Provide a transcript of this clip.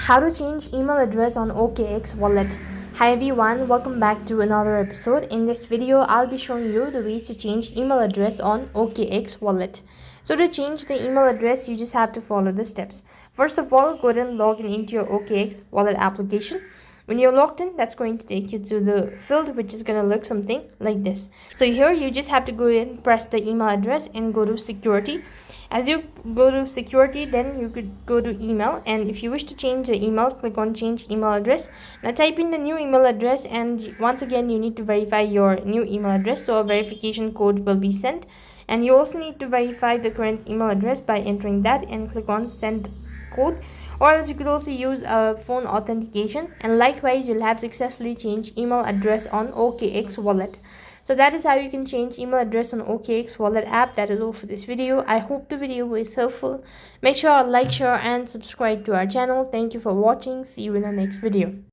How to change email address on OKX wallet. Hi everyone, welcome back to another episode. In this video, I'll be showing you the ways to change email address on OKX wallet. So to change the email address, you just have to follow the steps. First of all, go ahead and log in into your OKX wallet application. When you're logged in, that's going to take you to the field which is going to look something like this. So here you just have to go in, press the email address and go to security. As you go to security, then you could go to email, and if you wish to change the email, click on change email address. Now type in the new email address, and once again you need to verify your new email address, so a verification code will be sent. And you also need to verify the current email address by entering that and click on send code, or else you could also use a phone authentication, and likewise you'll have successfully changed email address on OKX wallet. So that is how you can change email address on OKX wallet app. That is all for this video. I hope the video was helpful. Make sure to like, share and subscribe to our channel. Thank you for watching. See you in the next video.